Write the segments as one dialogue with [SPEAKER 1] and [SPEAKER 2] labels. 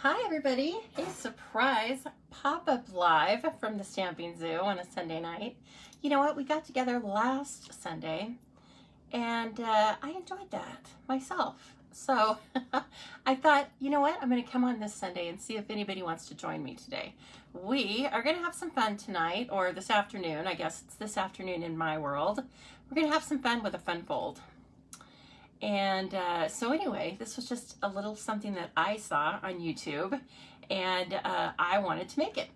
[SPEAKER 1] Hi everybody, a surprise pop-up live from the Stamping Zoo on a Sunday night. You know what, we got together last Sunday and I enjoyed that myself. So I thought, you know what, I'm going to come on this Sunday and see if anybody wants to join me today. We are going to have some fun tonight, or this afternoon. I guess it's this afternoon in my world. We're going to have some fun with a fun fold. And so anyway, this was just a little something that I saw on YouTube, and I wanted to make it.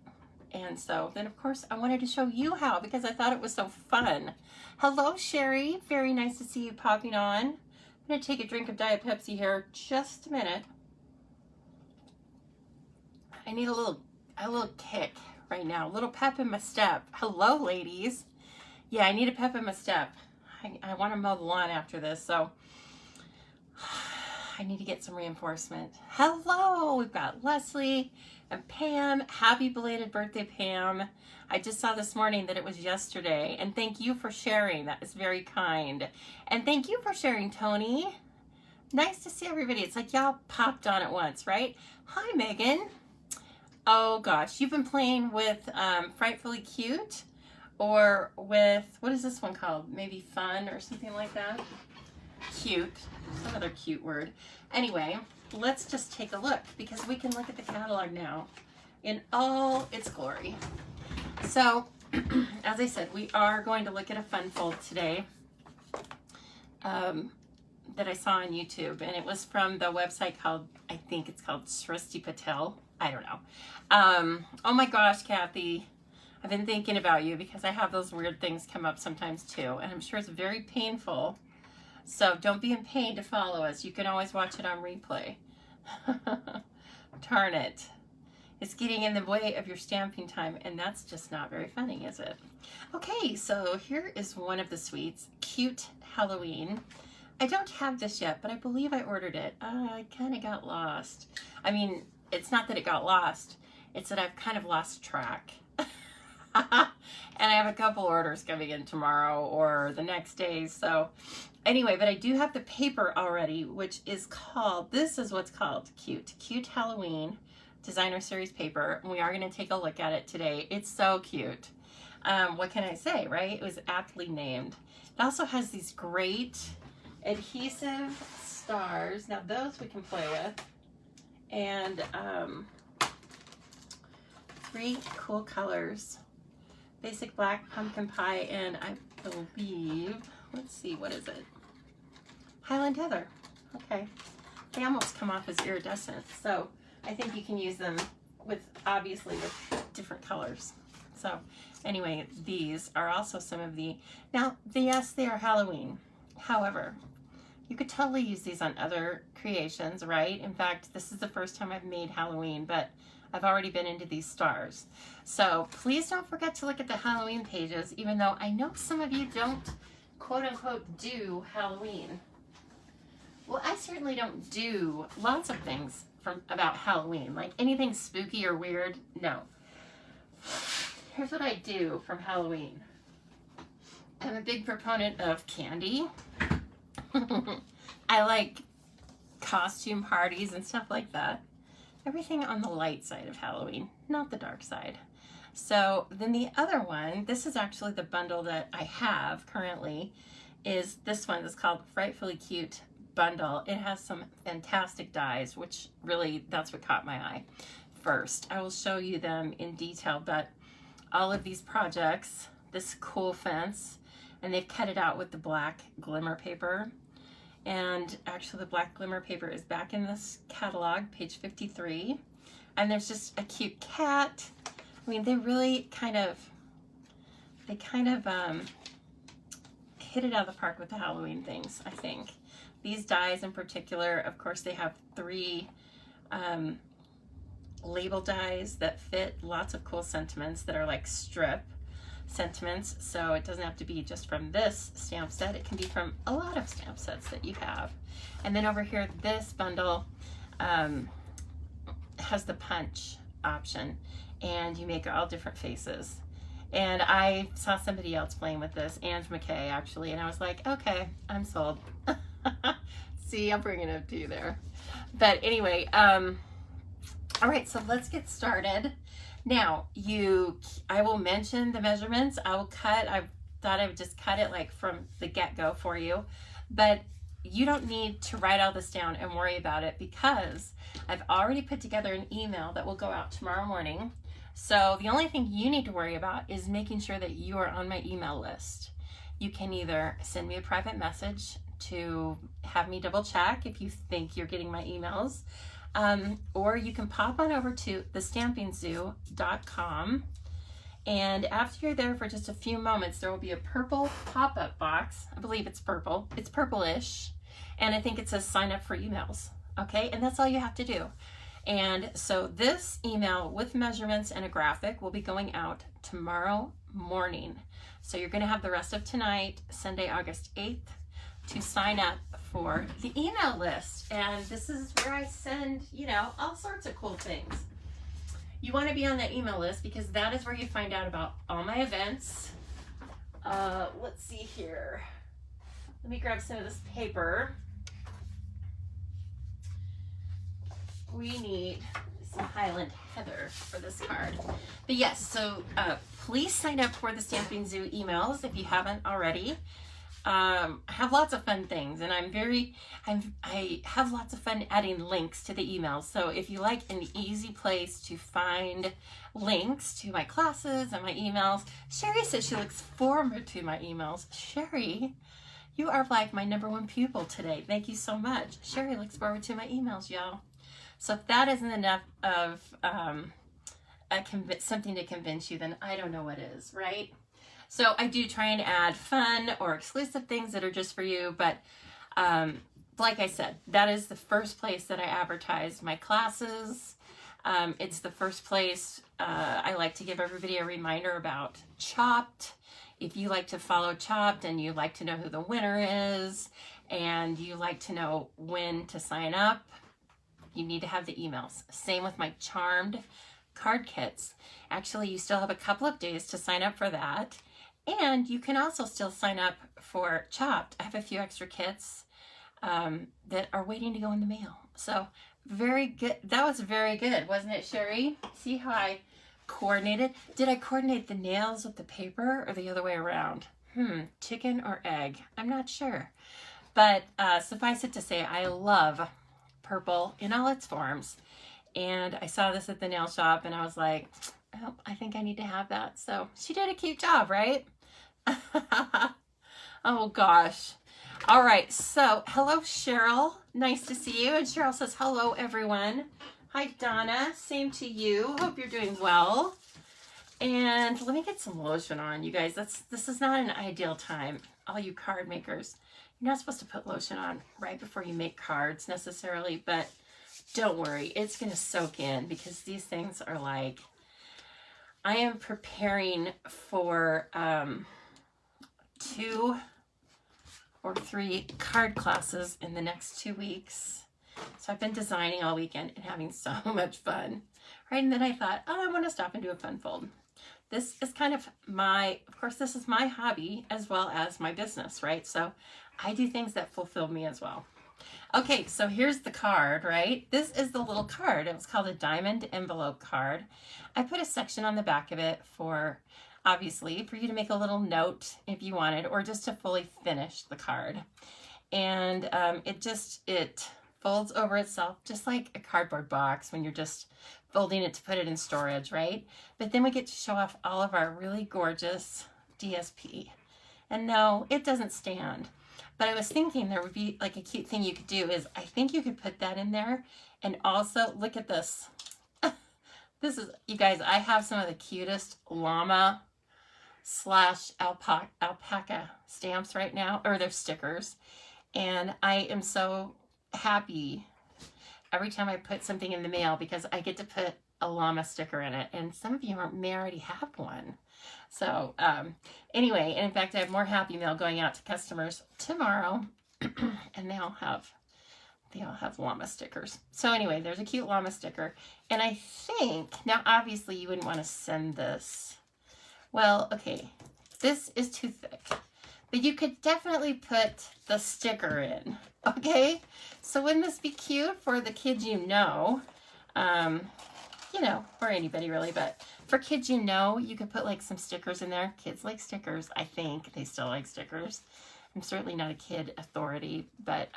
[SPEAKER 1] And so then of course I wanted to show you how, because I thought it was so fun. Hello Sherry, very nice to see you popping on. I'm gonna take a drink of Diet Pepsi here, just a minute. I need a little kick right now, a little pep in my step. Hello ladies. Yeah, I need a pep in my step. I want to mow the lawn after this, so I need to get some reinforcement. Hello, we've got Leslie and Pam. Happy belated birthday, Pam. I just saw this morning that it was yesterday, and thank you for sharing. That is very kind. And thank you for sharing, Tony. Nice to see everybody. It's like y'all popped on at once, right? Hi, Megan. Oh gosh, you've been playing with Rightfully Cute, or with, what is this one called? Maybe Fun or something like that? Cute, some other cute word. Anyway, let's just take a look, because we can look at the catalog now in all its glory. So, as I said, we are going to look at a fun fold today that I saw on YouTube, and it was from the website called, I think it's called Srishti Patel. I don't know. Oh my gosh, Kathy. I've been thinking about you because I have those weird things come up sometimes too, and I'm sure it's very painful. So don't be in pain to follow us. You can always watch it on replay. Darn it. It's getting in the way of your stamping time, and that's just not very funny, is it? Okay, so here is one of the sweets, Cute Halloween. I don't have this yet, but I believe I ordered it. I kind of got lost. I mean, it's not that it got lost. It's that I've kind of lost track. And I have a couple orders coming in tomorrow or the next day. So anyway, but I do have the paper already, which is called, this is what's called Cute Halloween Designer Series paper. And we are going to take a look at it today. It's so cute. What can I say, right? It was aptly named. It also has these great adhesive stars. Now those we can play with. And 3 cool colors. Basic black, pumpkin pie, and I believe, let's see, what is it? Highland heather. Okay. They almost come off as iridescent, so I think you can use them with, obviously, with different colors. So anyway, these are also some of the, now, yes, they are Halloween. However, you could totally use these on other creations, right? In fact, this is the first time I've made Halloween, but I've already been into these stars. So please don't forget to look at the Halloween pages, even though I know some of you don't quote unquote do Halloween. Well, I certainly don't do lots of things about Halloween, like anything spooky or weird, no. Here's what I do from Halloween. I'm a big proponent of candy. I like costume parties and stuff like that. Everything on the light side of Halloween, not the dark side. So then the other one, this is actually the bundle that I have currently, is this one that's called Rightfully Cute Bundle. It has some fantastic dies, which really, that's what caught my eye first. I will show you them in detail, but all of these projects, this cool fence, and they've cut it out with the black glimmer paper. And actually the black glimmer paper is back in this catalog, page 53. And there's just a cute cat. I mean, they really kind of hit it out of the park with the Halloween things, I think. These dies in particular, of course, they have 3 label dies that fit lots of cool sentiments that are like strip sentiments, so it doesn't have to be just from this stamp set. It can be from a lot of stamp sets that you have. And then over here, this bundle has the punch option, and you make all different faces. And I saw somebody else playing with this, Ange McKay actually, and I was like, okay, I'm sold. See, I'm bringing it up to you there. But anyway, All right, so let's get started. Now, I will mention the measurements. I thought I would just cut it like from the get-go for you, but you don't need to write all this down and worry about it because I've already put together an email that will go out tomorrow morning. So the only thing you need to worry about is making sure that you are on my email list. You can either send me a private message to have me double check if you think you're getting my emails, or you can pop on over to thestampingzoo.com, and after you're there for just a few moments, there will be a purple pop-up box. I believe it's purple. It's purplish, and I think it says sign up for emails. Okay, and that's all you have to do. And so this email with measurements and a graphic will be going out tomorrow morning. So you're going to have the rest of tonight, Sunday, August 8th, to sign up for the email list. And this is where I send, all sorts of cool things. You want to be on that email list because that is where you find out about all my events. Let's see here. Let me grab some of this paper. We need some Highland Heather for this card. But yes, so please sign up for the Stamping Zoo emails if you haven't already. I have lots of fun things, and I have lots of fun adding links to the emails. So if you like an easy place to find links to my classes and my emails, Sherry says she looks forward to my emails. Sherry, you are like my #1 pupil today. Thank you so much. Sherry looks forward to my emails, y'all. So if that isn't enough of something to convince you, then I don't know what is, right? So I do try and add fun or exclusive things that are just for you. But like I said, that is the first place that I advertise my classes. It's the first place I like to give everybody a reminder about Chopped. If you like to follow Chopped and you like to know who the winner is and you like to know when to sign up, you need to have the emails. Same with my Charmed card kits. Actually, you still have a couple of days to sign up for that. And you can also still sign up for Chopped. I have a few extra kits that are waiting to go in the mail. So very good. That was very good, wasn't it, Sherry? See how I coordinated? Did I coordinate the nails with the paper or the other way around? Chicken or egg? I'm not sure. But suffice it to say, I love purple in all its forms. And I saw this at the nail shop and I was like, oh, I think I need to have that. So she did a cute job, right? Oh gosh. All right. So hello, Cheryl. Nice to see you. And Cheryl says, hello, everyone. Hi, Donna. Same to you. Hope you're doing well. And let me get some lotion on, you guys. This is not an ideal time. All you card makers, you're not supposed to put lotion on right before you make cards necessarily, but don't worry. It's going to soak in because these things are like, I am preparing for 2 or 3 card classes in the next 2 weeks. So I've been designing all weekend and having so much fun. Right, and then I thought, oh, I want to stop and do a fun fold. This is kind of this is my hobby as well as my business, right? So I do things that fulfill me as well. Okay, so here's the card, right? This is the little card. It was called a diamond envelope card. I put a section on the back of it for, obviously, for you to make a little note if you wanted, or just to fully finish the card. And it folds over itself just like a cardboard box when you're just folding it to put it in storage, right? But then we get to show off all of our really gorgeous DSP. And no, it doesn't stand. But I was thinking there would be like a cute thing you could do is I think you could put that in there. And also look at this. This is, you guys, I have some of the cutest llama / alpaca stamps right now, or they're stickers. And I am so happy every time I put something in the mail because I get to put a llama sticker in it. And some of you may already have one. So anyway, and in fact, I have more happy mail going out to customers tomorrow, and they all have llama stickers. So anyway, there's a cute llama sticker, and I think now obviously you wouldn't want to send this. Well, okay, this is too thick, but you could definitely put the sticker in. Okay, so wouldn't this be cute for the kids you know? you know, or anybody really, but for kids, you know, you could put like some stickers in there. Kids like stickers. I think they still like stickers. I'm certainly not a kid authority, but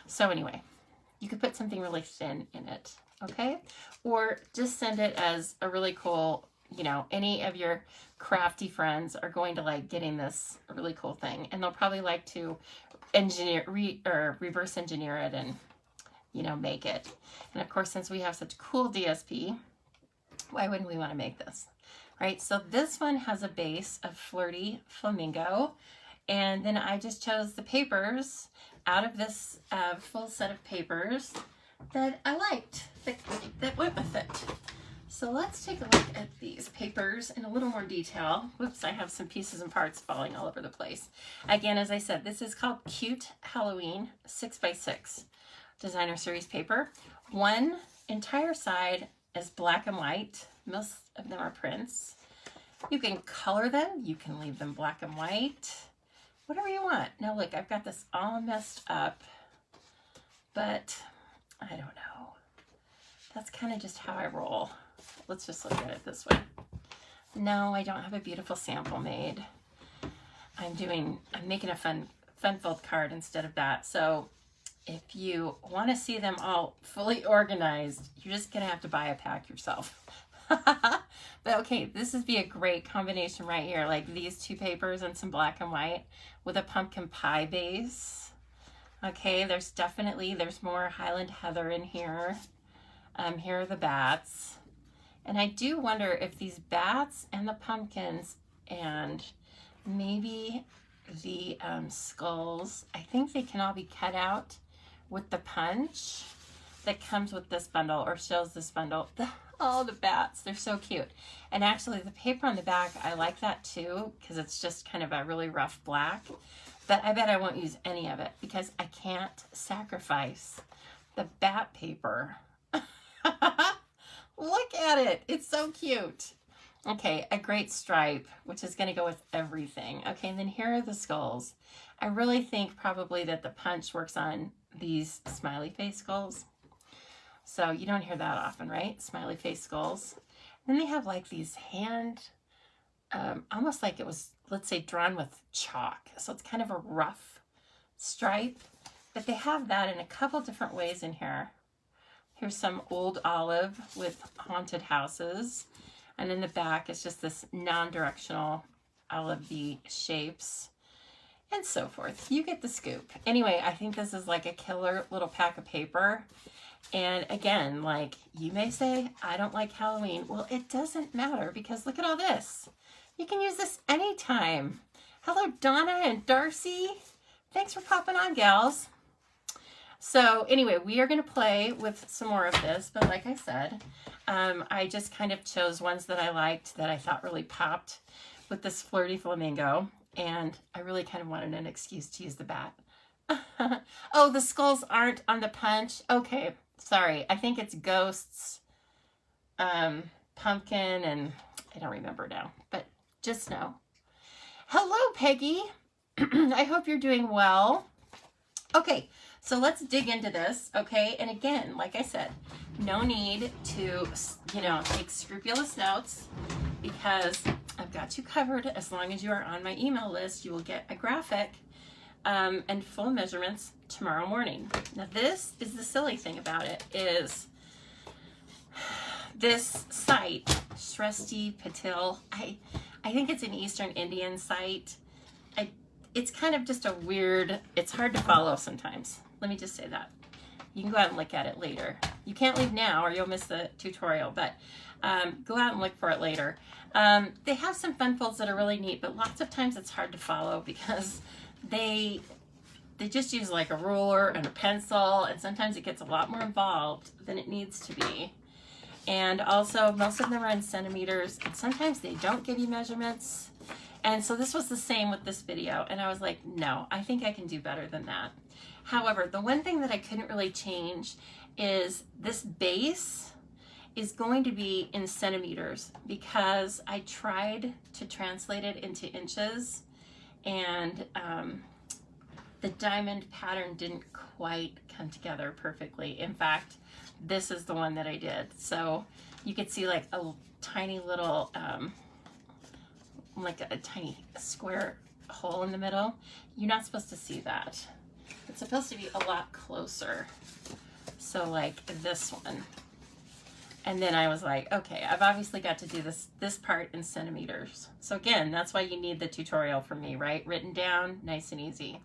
[SPEAKER 1] so anyway, you could put something really thin in it, okay? Or just send it as a really cool, you know, any of your crafty friends are going to like getting this really cool thing, and they'll probably like to reverse engineer it and, you know, make it. And of course, since we have such cool DSP, why wouldn't we want to make this, right? So this one has a base of Flirty Flamingo, and then I just chose the papers out of this full set of papers that I liked, that went with it. So let's take a look at these papers in a little more detail. Whoops, I have some pieces and parts falling all over the place. Again, as I said, this is called Cute Halloween 6x6 designer series paper. One entire side is black and white. Most of them are prints. You can color them. You can leave them black and white. Whatever you want. Now look, I've got this all messed up, but I don't know. That's kind of just how I roll. Let's just look at it this way. No, I don't have a beautiful sample made. I'm making a fun-filled card instead of that. So if you want to see them all fully organized, you're just going to have to buy a pack yourself. But okay, this would be a great combination right here, like these two papers and some black and white with a pumpkin pie base. Okay, there's more Highland Heather in here. Here are the bats. And I do wonder if these bats and the pumpkins and maybe the skulls, I think they can all be cut out with the punch that comes with this bundle or shows this bundle. Oh, the bats, they're so cute. And actually the paper on the back, I like that too, because it's just kind of a really rough black. But I bet I won't use any of it because I can't sacrifice the bat paper. Look at it. It's so cute. Okay, a great stripe, which is going to go with everything. Okay, and then here are the skulls. I really think probably that the punch works on these smiley face skulls. So you don't hear that often, right? Smiley face skulls. Then they have like these almost like it was, let's say, drawn with chalk. So it's kind of a rough stripe, but they have that in a couple different ways in here. Here's some old olive with haunted houses. And in the back, it's just this non-directional olive shapes and so forth. You get the scoop. Anyway, I think this is like a killer little pack of paper. And again, like you may say, I don't like Halloween. Well, it doesn't matter because look at all this. You can use this anytime. Hello, Donna and Darcy. Thanks for popping on, gals. So anyway, we are going to play with some more of this, but like I said, I just kind of chose ones that I liked that I thought really popped with this Flirty Flamingo, and I really kind of wanted an excuse to use the bat. Oh, the skulls aren't on the punch. Okay, sorry. I think it's ghosts, pumpkin, and I don't remember now, but just know. Hello, Peggy. I hope you're doing well. Okay. So let's dig into this, okay? And again, like I said, no need to, you know, take scrupulous notes because I've got you covered. As long as you are on my email list, you will get a graphic and full measurements tomorrow morning. Now this is the silly thing about it is this site, Shresti Patil, I think it's an Eastern Indian site. It's kind of just a weird, it's hard to follow sometimes. Let me just say that. You can go out and look at it later. You can't leave now or you'll miss the tutorial, but go out and look for it later. They have some fun folds that are really neat, but lots of times it's hard to follow because they just use like a ruler and a pencil, and sometimes it gets a lot more involved than it needs to be. And also, most of them are in centimeters, and sometimes they don't give you measurements. And so this was the same with this video, and I was like, no, I think I can do better than that. However, the one thing that I couldn't really change is this base is going to be in centimeters because I tried to translate it into inches, and the diamond pattern didn't quite come together perfectly. In fact, this is the one that I did. So you could see like a tiny little, like a tiny square hole in the middle. You're not supposed to see that. It's supposed to be a lot closer. So like this one. And then I was like, okay, I've obviously got to do this part in centimeters. So again, that's why you need the tutorial from me, right? Written down, nice and easy.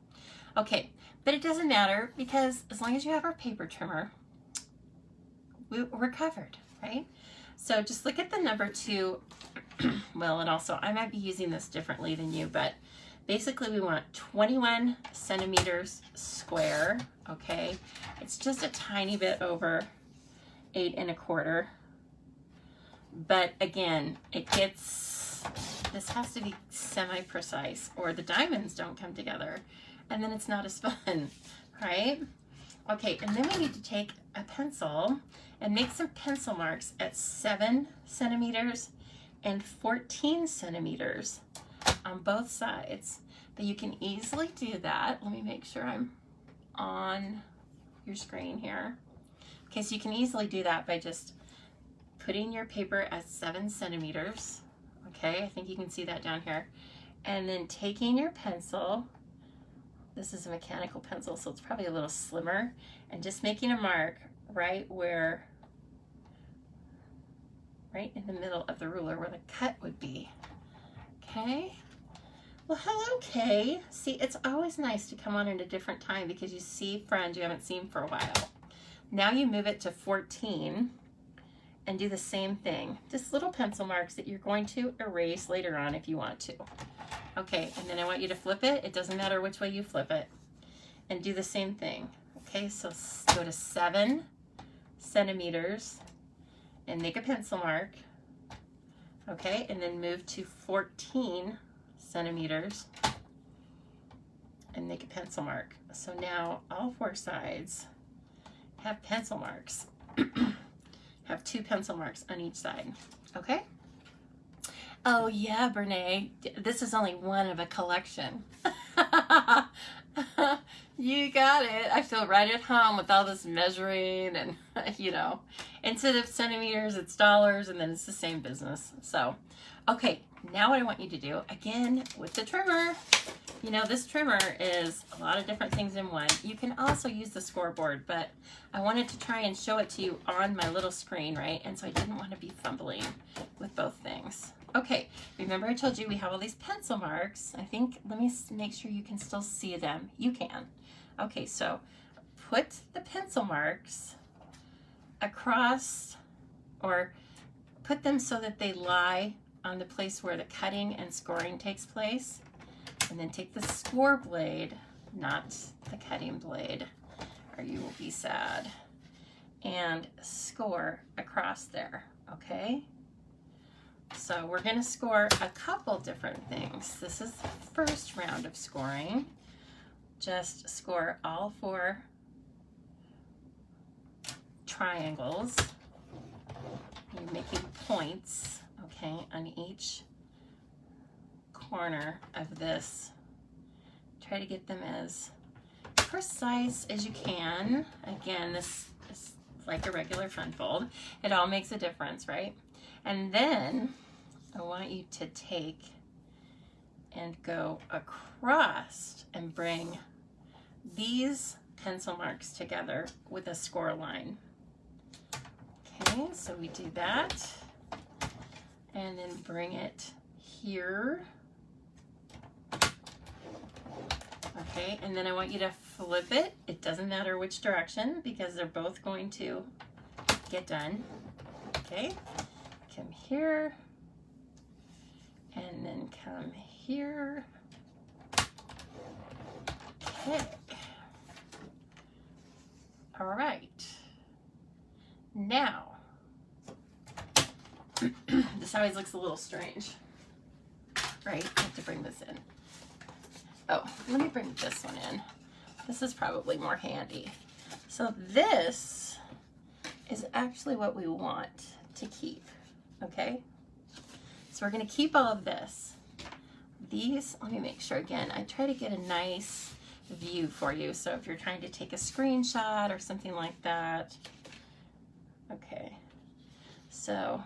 [SPEAKER 1] Okay, but it doesn't matter because as long as you have our paper trimmer, we're covered, right? So just look at the number 2. Well, and also I might be using this differently than you, but basically we want 21 centimeters square, okay? It's just a tiny bit over 8 1/4. But again, this has to be semi-precise or the diamonds don't come together and then it's not as fun, right? Okay, and then we need to take a pencil and make some pencil marks at 7 centimeters and 14 centimeters on both sides. But you can easily do that. Let me make sure I'm on your screen here. Okay, so you can easily do that by just putting your paper at 7 centimeters. Okay, I think you can see that down here. And then taking your pencil, this is a mechanical pencil, so it's probably a little slimmer, and just making a mark right in the middle of the ruler where the cut would be. Okay. Well, hello, Kay. See, it's always nice to come on at a different time because you see friends you haven't seen for a while. Now you move it to 14 and do the same thing. Just little pencil marks that you're going to erase later on if you want to. Okay, and then I want you to flip it. It doesn't matter which way you flip it. And do the same thing. Okay, so go to 7 centimeters and make a pencil mark. Okay, and then move to 14 centimeters and make a pencil mark. So now all 4 sides have pencil marks. Have 2 pencil marks on each side. Okay? Oh yeah, Brene, this is only one of a collection. You got it. I feel right at home with all this measuring and, you know, instead of centimeters, it's dollars, and then it's the same business. So, okay, now what I want you to do, again, with the trimmer, you know, this trimmer is a lot of different things in one. You can also use the scoreboard, but I wanted to try and show it to you on my little screen, right? And so I didn't want to be fumbling with both things. Okay, remember I told you we have all these pencil marks. I think, let me make sure you can still see them. You can. Okay, so put the pencil marks across, or put them so that they lie on the place where the cutting and scoring takes place. And then take the score blade, not the cutting blade, or you will be sad, and score across there, okay? So we're gonna score a couple different things. This is the first round of scoring. Just score all 4 triangles. You're making points, okay, on each corner of this. Try to get them as precise as you can. Again, this is like a regular fun fold. It all makes a difference, right? And then I want you to take and go across and bring these pencil marks together with a score line. Okay, so we do that. And then bring it here. Okay, and then I want you to flip it. It doesn't matter which direction because they're both going to get done. Okay, come here, and then come here. Okay. All right. Now, this always looks a little strange, right? I have to bring this in. Oh, let me bring this one in. This is probably more handy. So this is actually what we want to keep, okay? So we're gonna keep all of this. These, let me make sure again, I try to get a nice view for you. So if you're trying to take a screenshot or something like that. Okay, so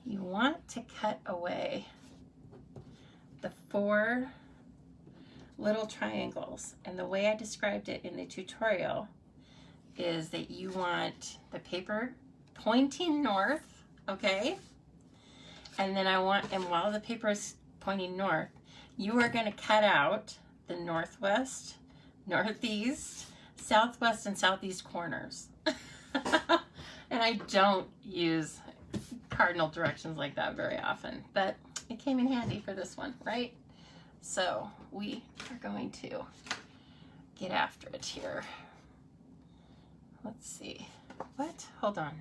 [SPEAKER 1] you want to cut away the 4 little triangles. And the way I described it in the tutorial is that you want the paper pointing north, okay? And then and while the paper is pointing north, you are going to cut out the northwest, northeast, southwest, and southeast corners. And I don't use cardinal directions like that very often, but it came in handy for this one, right? So we are going to get after it here. Let's see. What? Hold on.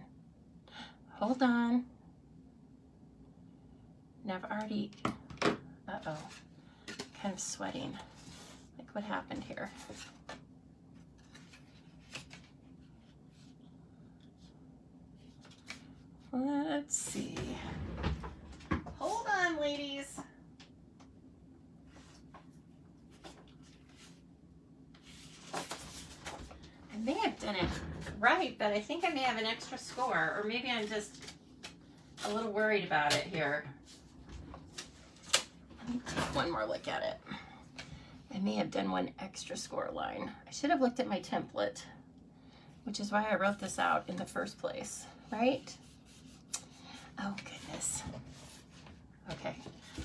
[SPEAKER 1] Hold on. Now I've already, uh-oh, kind of sweating. Like what happened here? Let's see. Hold on, ladies. I may have done it right, but I think I may have an extra score, or maybe I'm just a little worried about it here. Let me take one more look at it. I may have done one extra score line. I should have looked at my template, which is why I wrote this out in the first place, right? Oh, goodness. Okay,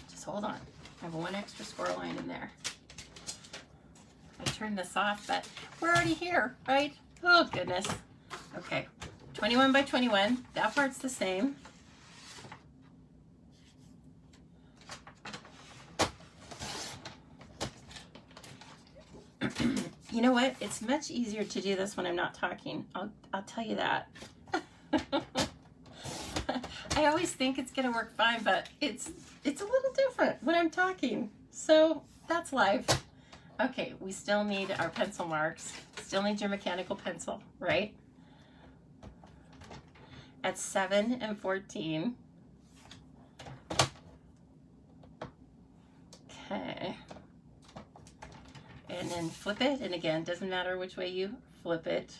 [SPEAKER 1] just hold on. I have one extra score line in there. I turned this off, but we're already here, right? Oh, goodness. Okay, 21 by 21. That part's the same. You know what? It's much easier to do this when I'm not talking. I'll tell you that. I always think it's gonna work fine, but it's a little different when I'm talking. So that's life. Okay, we still need our pencil marks. Still need your mechanical pencil, right? At 7 and 14. Okay. And then flip it, and again, doesn't matter which way you flip it.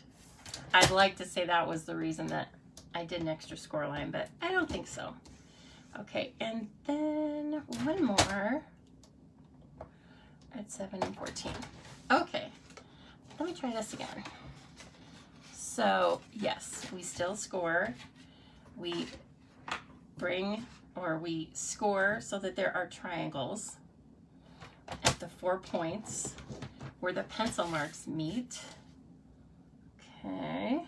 [SPEAKER 1] I'd like to say that was the reason that I did an extra score line, but I don't think so. Okay, and then one more at 7 and 14. Okay, let me try this again. So yes, we still score. We we score so that there are triangles at the 4 points where the pencil marks meet. Okay.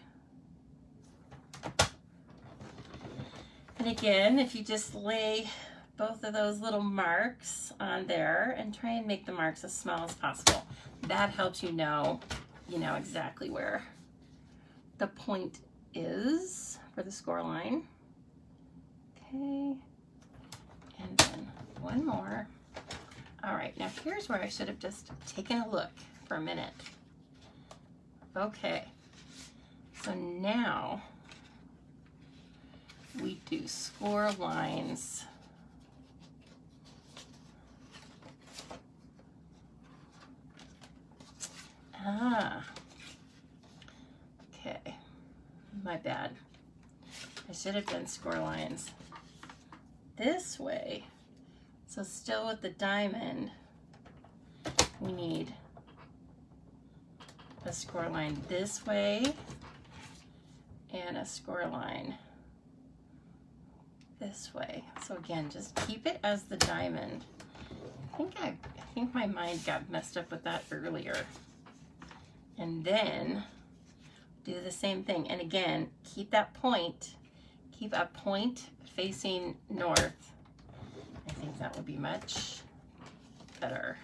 [SPEAKER 1] And again, if you just lay both of those little marks on there and try and make the marks as small as possible, that helps you know exactly where the point is for the score line. Okay. And then one more. All right, now here's where I should have just taken a look for a minute. Okay, so now we do score lines. Okay, my bad. I should have done score lines this way. So still with the diamond, we need a score line this way and a score line this way. So again, just keep it as the diamond. I think my mind got messed up with that earlier. And then do the same thing. And again, keep that point, keep a point facing north. I think that would be much better.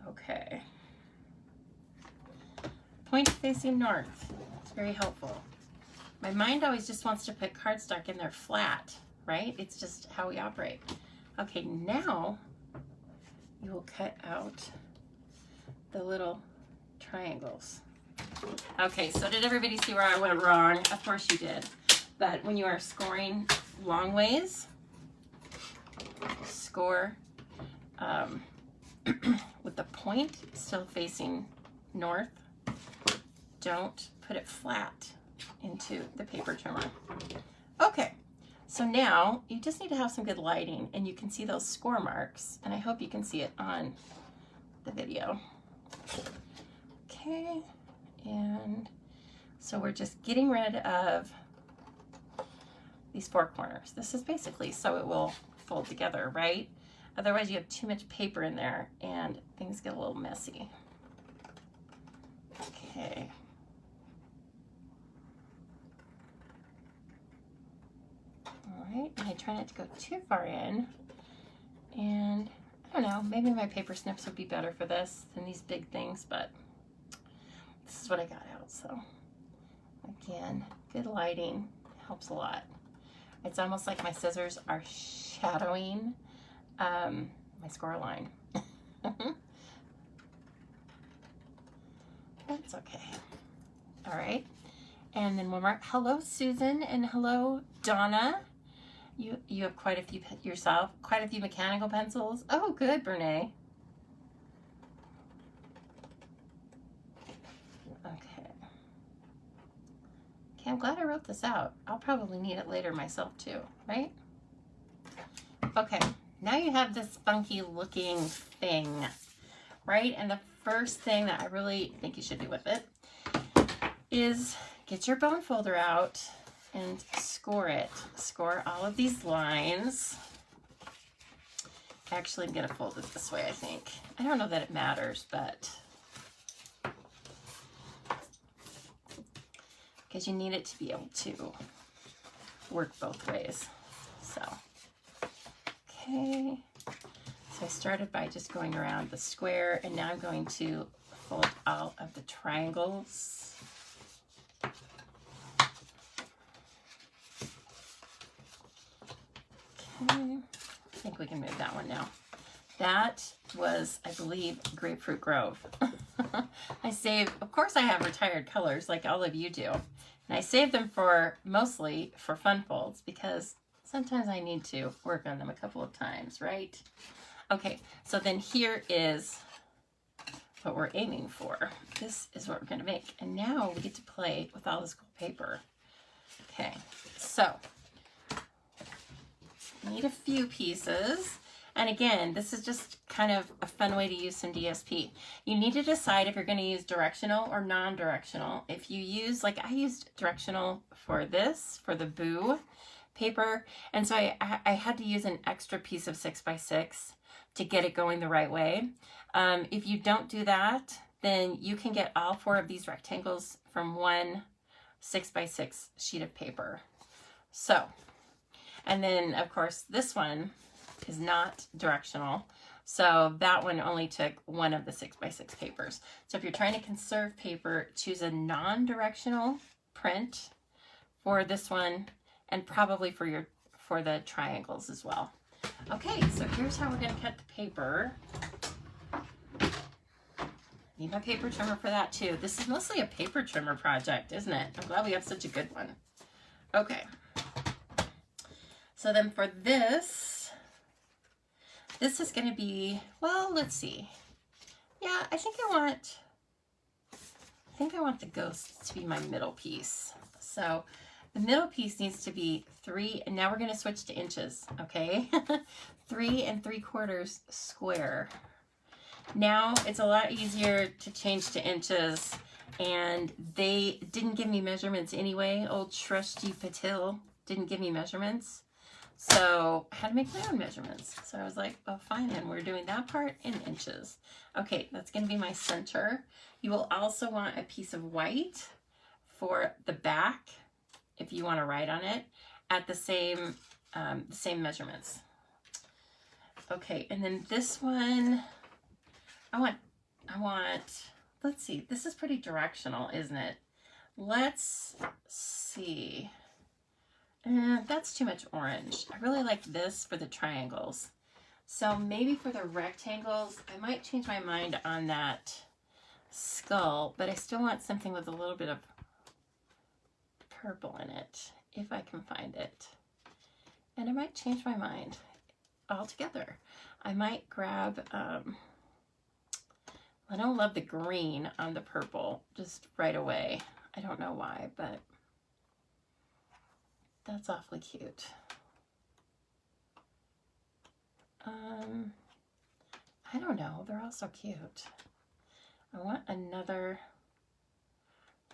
[SPEAKER 1] Okay. Point facing north. It's very helpful. My mind always just wants to put cardstock in there flat, right? It's just how we operate. Okay, now you will cut out the little triangles. Okay, so did everybody see where I went wrong? Of course you did. But when you are scoring long ways, score with with the point still facing north. Don't put it flat into the paper trimmer. Okay, so now you just need to have some good lighting, and you can see those score marks, and I hope you can see it on the video. Okay, and so we're just getting rid of these four corners. This is basically so it will fold together, right? Otherwise you have too much paper in there and things get a little messy. Okay. All right, and I try not to go too far in. And I don't know, maybe my paper snips would be better for this than these big things, but this is what I got out. So again, good lighting helps a lot. It's almost like my scissors are shadowing my score line. That's okay. All right, and then one more. Hello, Susan, and hello, Donna. You have quite a few yourself, quite a few mechanical pencils. Oh, good, Brene. Okay. Okay, I'm glad I wrote this out. I'll probably need it later myself too, right? Okay, now you have this funky looking thing, right? And the first thing that I really think you should do with it is get your bone folder out and score it. Score all of these lines. Actually, I'm gonna fold it this way, I think. I don't know that it matters, but because you need it to be able to work both ways. So, okay. So I started by just going around the square, and now I'm going to fold all of the triangles. Okay, I think we can move that one now. That was, I believe, Grapefruit Grove. I saved, of course I have retired colors like all of you do. And I save them for, mostly for fun folds, because sometimes I need to work on them a couple of times, right? Okay, so then here is what we're aiming for. This is what we're gonna make. And now we get to play with all this cool paper. Okay, so need a few pieces. And again, this is just kind of a fun way to use some DSP. You need to decide if you're going to use directional or non-directional. If you use, like I used directional for this, for the Boo paper. And so I had to use an extra piece of 6x6 to get it going the right way. If you don't do that, then you can get all four of these rectangles from one 6x6 sheet of paper. So, and then of course this one is not directional. So that one only took one of the 6x6 papers. So if you're trying to conserve paper, choose a non-directional print for this one, and probably for the triangles as well. Okay, so here's how we're gonna cut the paper. Need my paper trimmer for that too. This is mostly a paper trimmer project, isn't it? I'm glad we have such a good one. Okay. So then for this is going to be, well, let's see. Yeah, I think I want the ghost to be my middle piece. So the middle piece needs to be 3, and now we're going to switch to inches, okay? 3 3/4 square. Now it's a lot easier to change to inches, and they didn't give me measurements anyway. Old Trusty Patil didn't give me measurements. So I had to make my own measurements. So I was like, oh, fine, then we're doing that part in inches. Okay, that's going to be my center. You will also want a piece of white for the back if you want to write on it at the same measurements. Okay, and then this one, I want, let's see, this is pretty directional, isn't it? Let's see. That's too much orange. I really like this for the triangles. So maybe for the rectangles, I might change my mind on that skull, but I still want something with a little bit of purple in it, if I can find it. And I might change my mind altogether. I might grab I don't love the green on the purple just right away. I don't know why, but that's awfully cute. I don't know. They're all so cute. I want another.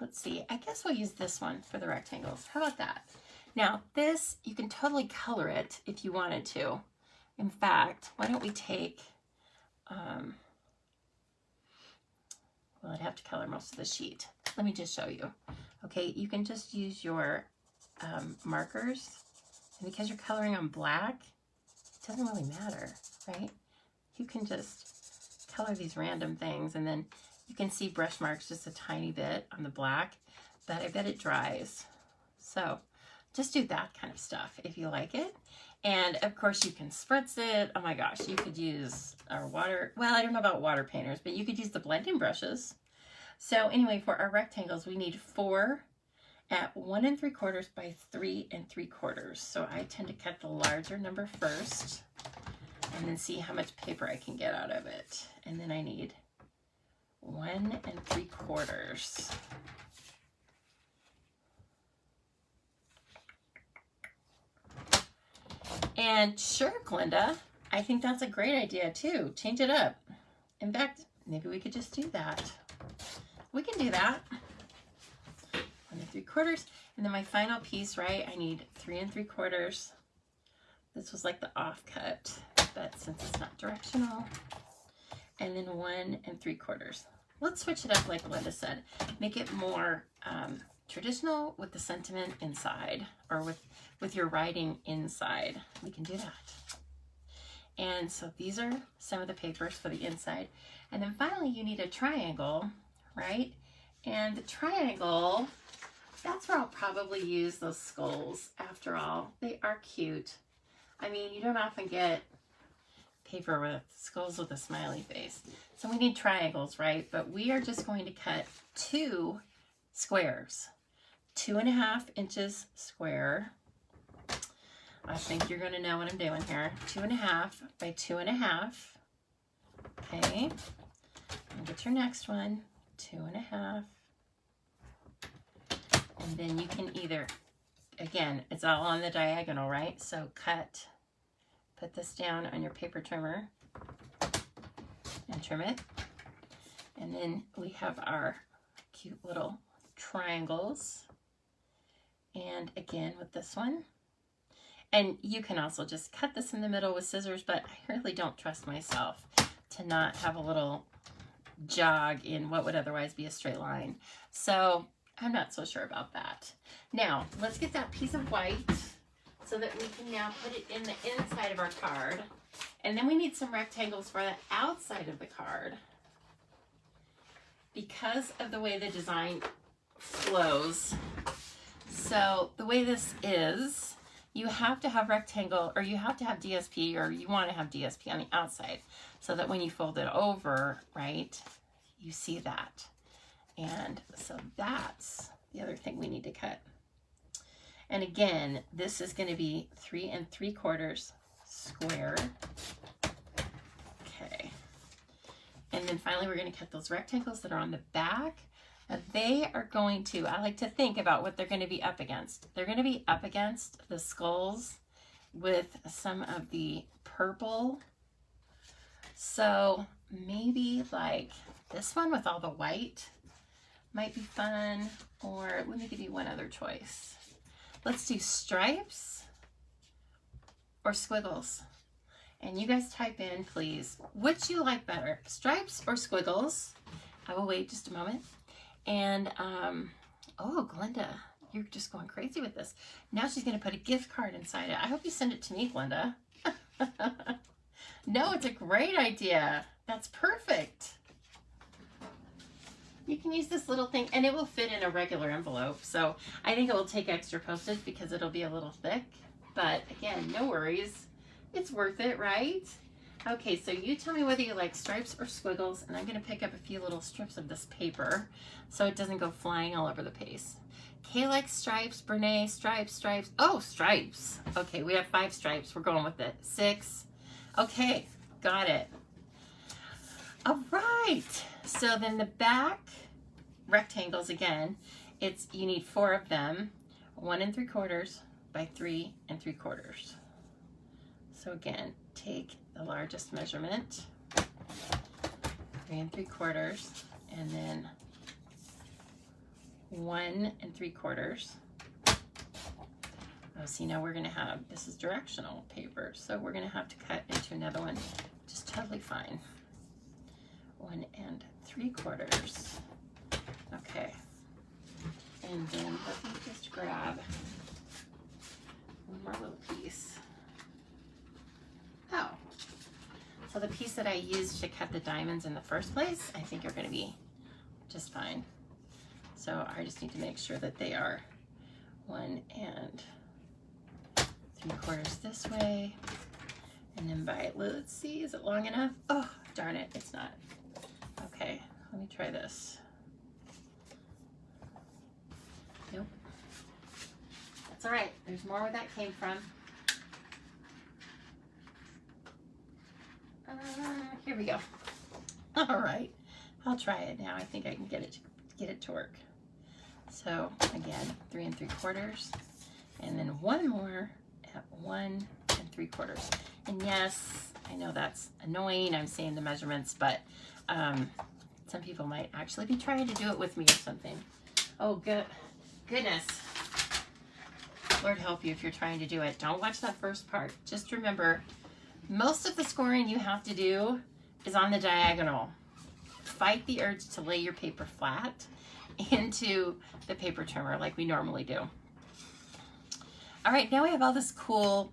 [SPEAKER 1] Let's see. I guess we'll use this one for the rectangles. How about that? Now, this, you can totally color it if you wanted to. In fact, why don't we take, well, I'd have to color most of the sheet. Let me just show you. Okay, you can just use your markers. And because you're coloring on black, it doesn't really matter, right? You can just color these random things, and then you can see brush marks just a tiny bit on the black, but I bet it dries. So just do that kind of stuff if you like it. And of course you can spritz it. Oh my gosh, you could use our water. Well, I don't know about water painters, but you could use the blending brushes. So anyway, for our rectangles, we need 4 at 1 3/4 by 3 3/4. So I tend to cut the larger number first and then see how much paper I can get out of it. And then I need 1 3/4. And sure, Glenda, I think that's a great idea too. Change it up. In fact, maybe we could just do that. We can do that. 1 3/4. And then my final piece, right? I need 3 3/4. This was like the offcut, but since it's not directional. And then 1 3/4. Let's switch it up like Linda said. Make it more traditional with the sentiment inside, or with your writing inside. We can do that. And so these are some of the papers for the inside. And then finally you need a triangle, right? And the triangle, that's where I'll probably use those skulls. After all, they are cute. I mean, you don't often get paper with skulls with a smiley face. So we need triangles, right? But we are just going to cut 2 squares. 2.5 inches square. I think you're going to know what I'm doing here. 2.5 by 2.5. Okay. And get your next one. 2.5. And then you can either, again, it's all on the diagonal, right? So cut, put this down on your paper trimmer and trim it. And then we have our cute little triangles. And again with this one. And you can also just cut this in the middle with scissors, but I really don't trust myself to not have a little jog in what would otherwise be a straight line. So I'm not so sure about that. Now, let's get that piece of white so that we can now put it in the inside of our card. And then we need some rectangles for the outside of the card. Because of the way the design flows. So the way this is, you have to have rectangle, or you have to have DSP, or you want to have DSP on the outside so that when you fold it over, right, you see that. And so that's the other thing we need to cut. And again, this is going to be 3 3/4 square. Okay. And then finally, we're going to cut those rectangles that are on the back. Now they are going to, I like to think about what they're going to be up against. They're going to be up against the skulls with some of the purple. So maybe like this one with all the white might be fun. Or let me give you one other choice. Let's do stripes or squiggles. And you guys type in, please, which you like better, stripes or squiggles. I will wait just a moment. And, oh, Glenda, you're just going crazy with this. Now she's going to put a gift card inside it. I hope you send it to me, Glenda. No, it's a great idea. That's perfect. You can use this little thing, and it will fit in a regular envelope. So I think it will take extra postage because it'll be a little thick. But again, no worries. It's worth it, right? Okay, so you tell me whether you like stripes or squiggles, and I'm going to pick up a few little strips of this paper so it doesn't go flying all over the place. Kay likes stripes. Brene, stripes, stripes. Oh, stripes. Okay, we have 5 stripes. We're going with it. 6. Okay, got it. All right. So then the back rectangles, again, you need 4 of them, 1 3/4 by 3 3/4. So again, take the largest measurement, 3 3/4, and then 1 3/4. Oh, see, now we're gonna have, this is directional paper, so we're gonna have to cut into another one, which is totally fine. 1 3/4. Okay. And then let me just grab one more little piece. Oh, so the piece that I used to cut the diamonds in the first place, I think are going to be just fine. So I just need to make sure that they are 1 3/4 this way. And then let's see, is it long enough? Oh, darn it, it's not. Okay, let me try this. Nope. That's all right. There's more where that came from. Here we go. All right. I'll try it now. I think I can get it to work. So again, 3 3/4, and then one more at 1 3/4. And yes, I know that's annoying. I'm saying the measurements, but some people might actually be trying to do it with me or something. Oh, goodness. Lord help you if you're trying to do it. Don't watch that first part. Just remember, most of the scoring you have to do is on the diagonal. Fight the urge to lay your paper flat into the paper trimmer like we normally do. All right, now we have all these cool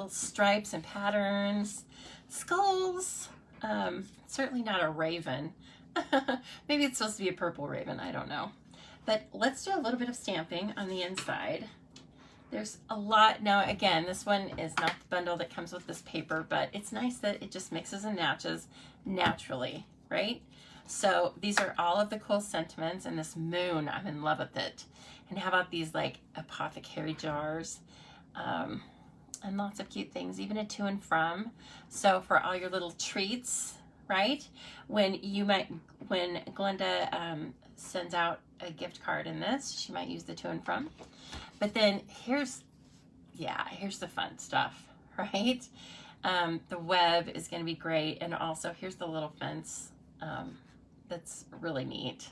[SPEAKER 1] stripes and patterns, skulls. Certainly not a raven. Maybe it's supposed to be a purple raven, I don't know. But let's do a little bit of stamping on the inside. There's a lot. Now again, this one is not the bundle that comes with this paper, but it's nice that it just mixes and matches naturally, right? So these are all of the cool sentiments, and this moon, I'm in love with it. And how about these like apothecary jars? And lots of cute things, even a to and from. So for all your little treats, right? When Glenda sends out a gift card in this, she might use the to and from. But then here's the fun stuff, right? The web is going to be great, and also here's the little fence that's really neat.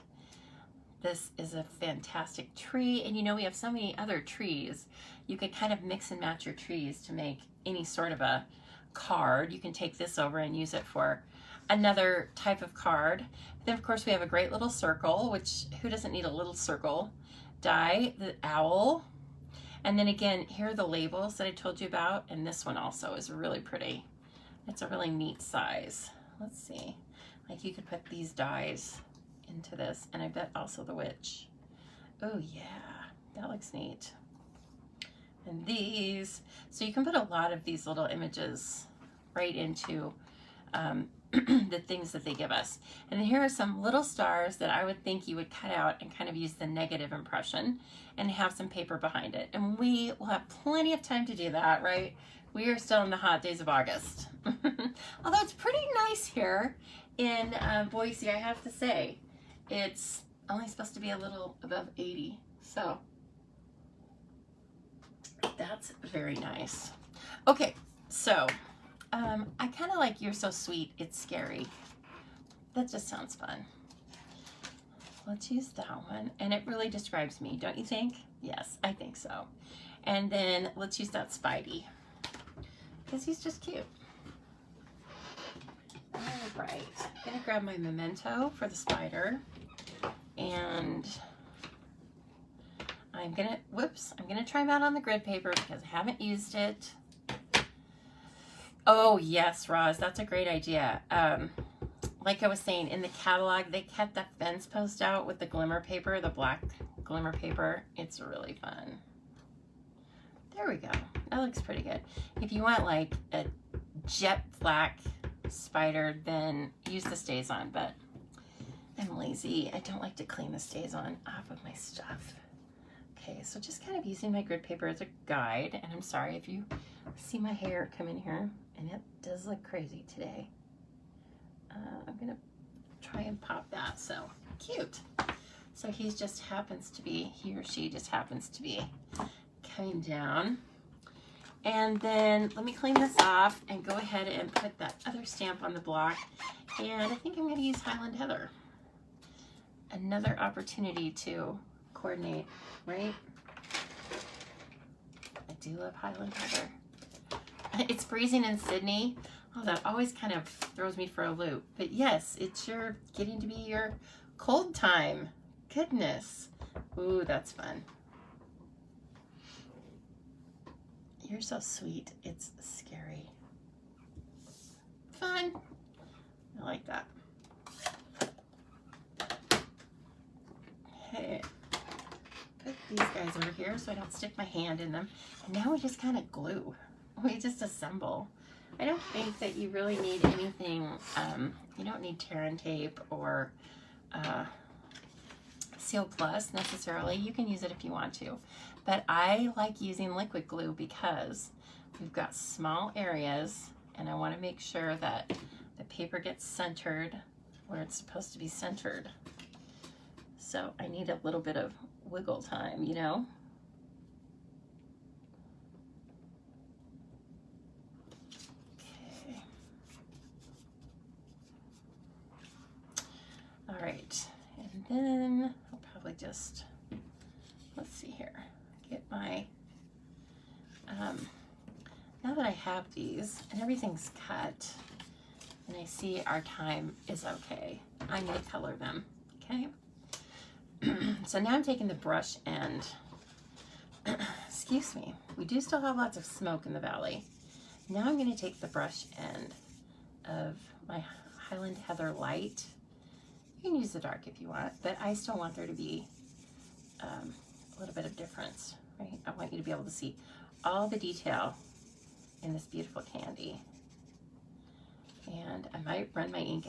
[SPEAKER 1] This is a fantastic tree, and you know we have so many other trees. You could kind of mix and match your trees to make any sort of a card. You can take this over and use it for another type of card. Then of course we have a great little circle, which who doesn't need a little circle die, the owl. And then again, here are the labels that I told you about, and this one also is really pretty. It's a really neat size. Let's see, like you could put these dies into this, and I bet also the witch. Oh yeah, that looks neat. And these, so you can put a lot of these little images right into the things that they give us. And here are some little stars that I would think you would cut out and kind of use the negative impression and have some paper behind it. And we will have plenty of time to do that, right? We are still in the hot days of August. Although it's pretty nice here in Boise, I have to say. It's only supposed to be a little above 80, so that's very nice. Okay, so I kind of like You're So Sweet, It's Scary. That just sounds fun. Let's use that one, and it really describes me, don't you think? Yes, I think so. And then let's use that Spidey, because he's just cute. All right, I'm gonna grab my memento for the spider, and I'm gonna try them out on the grid paper because I haven't used it. Oh yes, Roz, that's a great idea. Like I was saying, in the catalog, they kept that fence post out with the glimmer paper, the black glimmer paper. It's really fun. There we go. That looks pretty good. If you want like a jet black spider, then use the StazOn, but I'm lazy. I don't like to clean the StazOn off of my stuff. Okay, so just kind of using my grid paper as a guide, and I'm sorry if you see my hair come in here, and it does look crazy today. I'm gonna try try and pop that. So cute. So he just happens to be, he or she just happens to be coming down. And then let me clean this off and go ahead and put that other stamp on the block. And I think I'm going to use Highland Heather. Another opportunity to coordinate, right? I do love Highland Heather. It's freezing in Sydney. Oh, that always kind of throws me for a loop. But yes, it's getting to be your cold time. Goodness. Ooh, that's fun. You're so sweet. It's scary. Fun. I like that. Okay. Put these guys over here so I don't stick my hand in them. And now we just kind of glue. We just assemble. I don't think that you really need anything. You don't need tear and tape or Seal Plus necessarily. You can use it if you want to. But I like using liquid glue because we've got small areas and I want to make sure that the paper gets centered where it's supposed to be centered. So I need a little bit of wiggle time, you know? Okay. All right, and then I'll probably just, let's see here, get my, now that I have these and everything's cut and I see our time is okay, I need to color them, okay? So now I'm taking the brush end, excuse me, we do still have lots of smoke in the valley. Now I'm going to take the brush end of my Highland Heather Light. You can use the dark if you want, but I still want there to be a little bit of difference, right? I want you to be able to see all the detail in this beautiful candy. And I might run my ink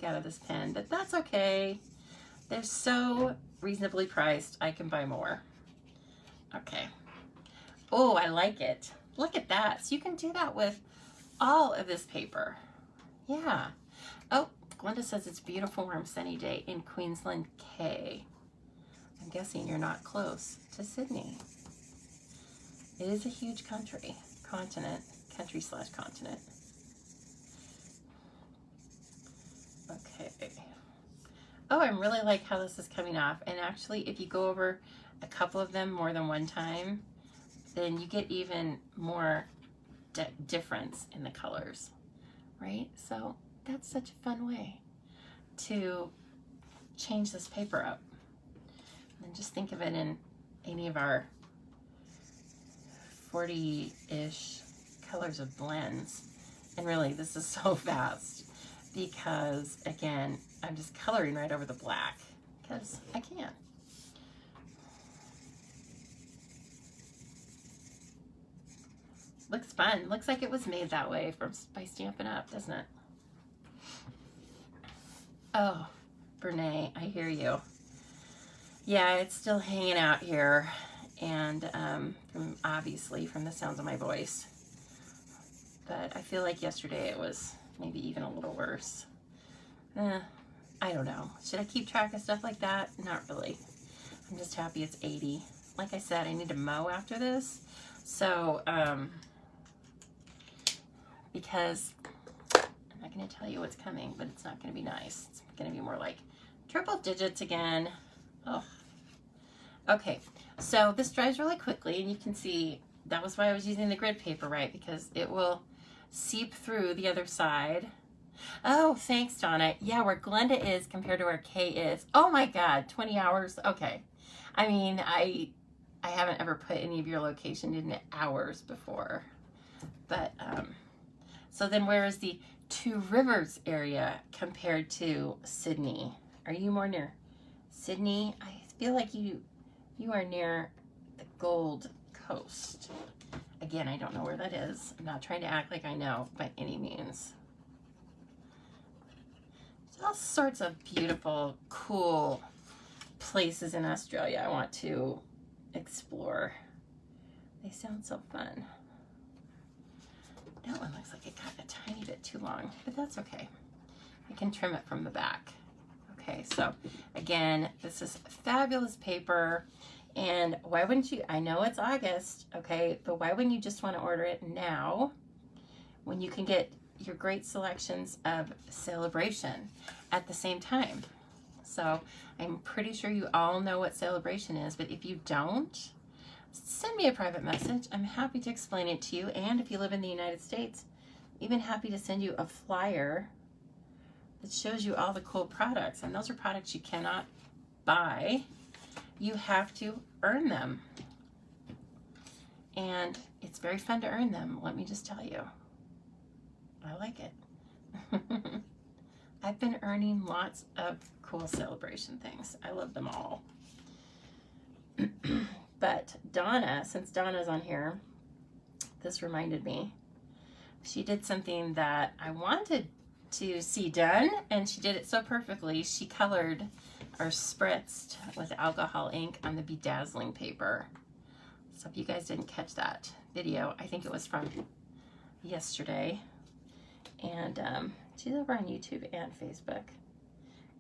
[SPEAKER 1] out of this pen, but that's okay. They're so reasonably priced, I can buy more. Okay. Oh, I like it. Look at that. So you can do that with all of this paper. Yeah. Oh, Glenda says it's a beautiful, warm, sunny day in Queensland, K. I'm guessing you're not close to Sydney. It is a huge country/continent. Okay. Oh, I really like how this is coming off. And actually, if you go over a couple of them more than one time, then you get even more difference in the colors, right? So that's such a fun way to change this paper up. And just think of it in any of our 40-ish colors of blends. And really, this is so fast because, again, I'm just coloring right over the black because I can. Looks fun. Looks like it was made that way by Stampin' Up, doesn't it? Oh, Brene, I hear you. Yeah, it's still hanging out here, and obviously from the sounds of my voice. But I feel like yesterday it was maybe even a little worse. I don't know. Should I keep track of stuff like that? Not really. I'm just happy it's 80. Like I said, I need to mow after this. So, because I'm not going to tell you what's coming, but it's not going to be nice. It's going to be more like triple digits again. Oh. Okay, so this dries really quickly, and you can see that was why I was using the grid paper, right? Because it will seep through the other side. Oh, thanks, Donna. Yeah, where Glenda is compared to where Kay is. Oh my God, 20 hours. Okay. I mean, I haven't ever put any of your location in hours before. But, so then where is the Two Rivers area compared to Sydney? Are you more near Sydney? I feel like you are near the Gold Coast. Again, I don't know where that is. I'm not trying to act like I know by any means. There's all sorts of beautiful, cool places in Australia I want to explore. They sound so fun. That one looks like it got a tiny bit too long, but that's okay. I can trim it from the back. Okay, so again, this is fabulous paper. And why wouldn't you, I know it's August, okay, but why wouldn't you just want to order it now when you can get your great selections of Celebration at the same time? So I'm pretty sure you all know what Celebration is, but if you don't, send me a private message. I'm happy to explain it to you. And if you live in the United States, even happy to send you a flyer that shows you all the cool products. And those are products you cannot buy. You have to earn them. And it's very fun to earn them, let me just tell you. I like it. I've been earning lots of cool Celebration things. I love them all. But Donna, since Donna's on here, this reminded me. She did something that I wanted to see done, and she did it so perfectly. She colored or spritzed with alcohol ink on the bedazzling paper. So if you guys didn't catch that video, I think it was from yesterday. And she's over on YouTube and Facebook.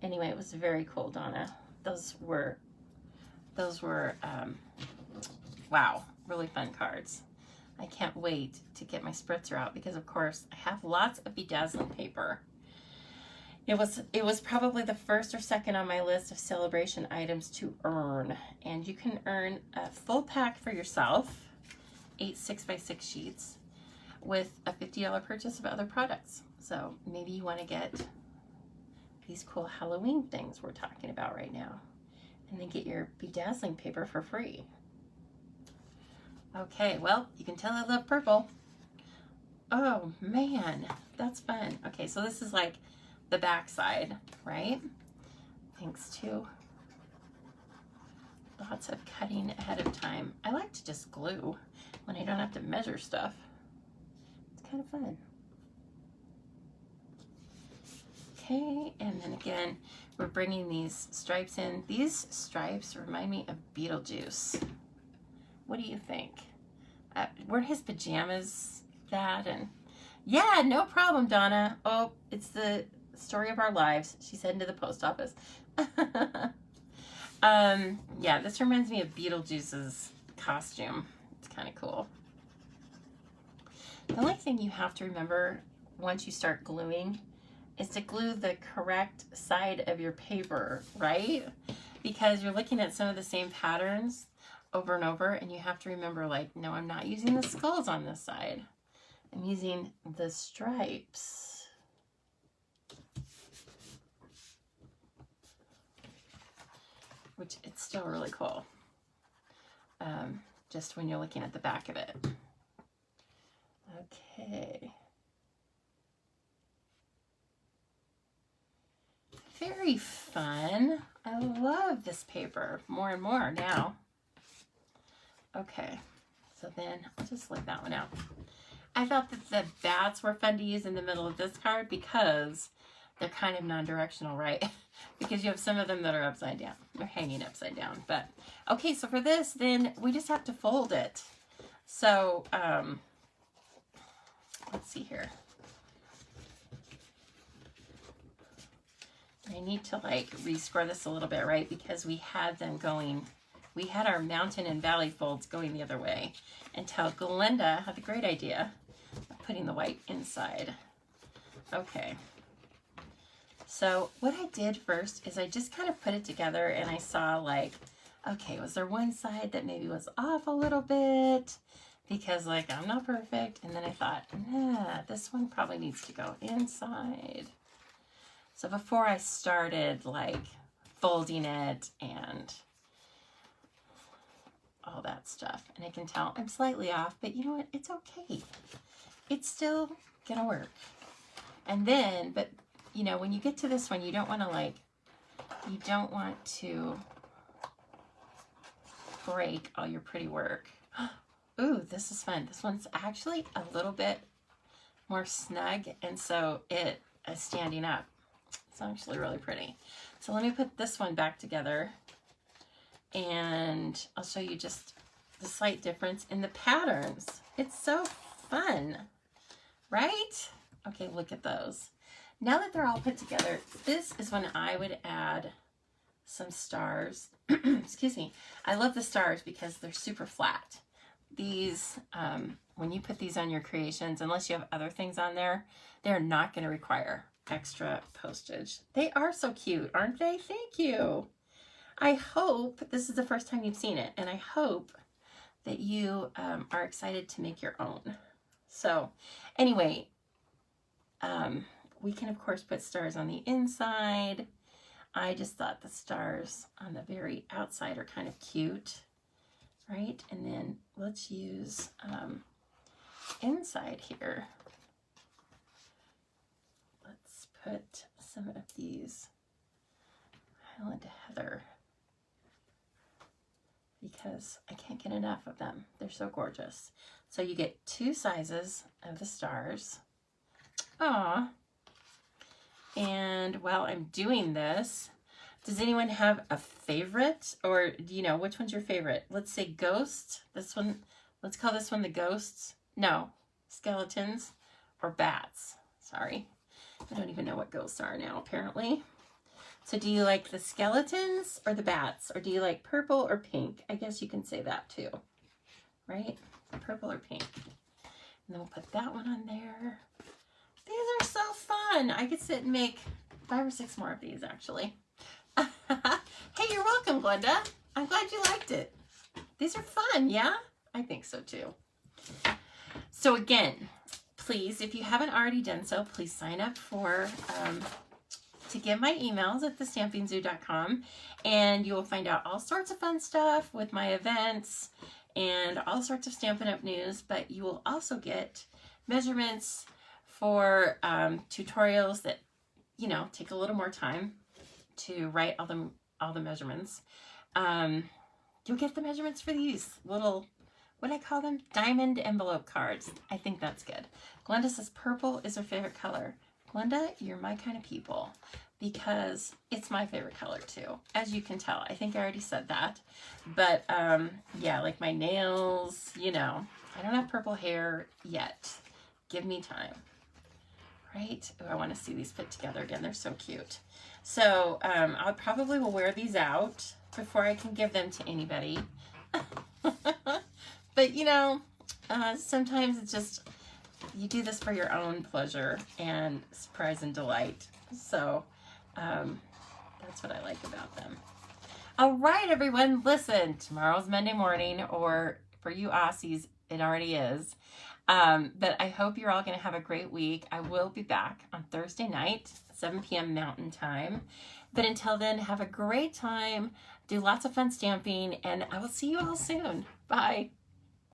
[SPEAKER 1] Anyway, it was very cool, Donna. Those were wow, really fun cards. I can't wait to get my spritzer out because, of course, I have lots of bedazzling paper. It was probably the first or second on my list of Celebration items to earn. And you can earn a full pack for yourself, 8 6x6 sheets, with a $50 purchase of other products. So maybe you want to get these cool Halloween things we're talking about right now, and then get your bedazzling paper for free. Okay, well, you can tell I love purple. Oh man, that's fun. Okay, so this is like the back side, right? Thanks to lots of cutting ahead of time. I like to just glue when I don't have to measure stuff. It's kind of fun. Okay, and then again, we're bringing these stripes in. These stripes remind me of Beetlejuice. What do you think? Were his pajamas that? And yeah, no problem, Donna. Oh, it's the story of our lives. She's heading to the post office. Yeah, this reminds me of Beetlejuice's costume. It's kind of cool. The only thing you have to remember once you start gluing is to glue the correct side of your paper, right? Because you're looking at some of the same patterns over and over, and you have to remember, like, no, I'm not using the skulls on this side. I'm using the stripes. Which, it's still really cool. Just when you're looking at the back of it. Okay. Very fun. I love this paper more and more now. Okay, so then I'll just leave that one out. I thought that the bats were fun to use in the middle of this card because they're kind of non-directional, right? Because you have some of them that are upside down. They're hanging upside down. But, okay, so for this, then we just have to fold it. So, let's see here. I need to like rescore this a little bit, right? Because we had them going, we had our mountain and valley folds going the other way until Glenda had the great idea of putting the white inside. Okay. So what I did first is I just kind of put it together and I saw like, okay, was there one side that maybe was off a little bit? Because like, I'm not perfect. And then I thought, nah, this one probably needs to go inside. So before I started like folding it and all that stuff, and I can tell I'm slightly off, but you know what? It's okay. It's still gonna work. And then, but you know, when you get to this one, you don't want to like, you don't want to break all your pretty work. Ooh, this is fun. This one's actually a little bit more snug, and so it is standing up. It's actually really pretty. So let me put this one back together, and I'll show you just the slight difference in the patterns. It's so fun, right? Okay, look at those. now that they're all put together, this is when I would add some stars. Excuse me. I love the stars because they're super flat. These, when you put these on your creations, unless you have other things on there, they're not going to require extra postage. They are so cute, aren't they? Thank you. I hope this is the first time you've seen it, and I hope that you are excited to make your own. So anyway, we can of course put stars on the inside. I just thought the stars on the very outside are kind of cute, right? And then let's use inside here. Let's put some of these Highland Heather, because I can't get enough of them. They're so gorgeous. So you get 2 sizes of the stars. Aw. And while I'm doing this, does anyone have a favorite? Or do you know, which one's your favorite? Let's say ghosts. This one, let's call this one the ghosts. No, skeletons or bats. Sorry. I don't even know what ghosts are now, apparently. So do you like the skeletons or the bats? Or do you like purple or pink? I guess you can say that too, right? Purple or pink. And then we'll put that one on there. These are so fun. I could sit and make 5 or 6 more of these, actually. Hey, you're welcome, Glenda. I'm glad you liked it. These are fun, yeah? I think so too. So again, please, if you haven't already done so, please sign up for to get my emails at thestampingzoo.com, and you will find out all sorts of fun stuff with my events and all sorts of Stampin' Up! News, but you will also get measurements for tutorials that, you know, take a little more time to write all the measurements. You'll get the measurements for these little, what do I call them? Diamond envelope cards. I think that's good. Glenda says purple is her favorite color. Glenda, you're my kind of people, because it's my favorite color too, as you can tell. I think I already said that. But yeah, like my nails, you know, I don't have purple hair yet. Give me time. Right? Oh, I want to see these put together again. They're so cute. So I probably will wear these out before I can give them to anybody. But you know, sometimes it's just, you do this for your own pleasure and surprise and delight. So that's what I like about them. All right, everyone, listen, tomorrow's Monday morning, or for you Aussies, it already is. But I hope you're all going to have a great week. I will be back on Thursday night, 7 p.m. Mountain Time. But until then, have a great time. Do lots of fun stamping, and I will see you all soon. Bye.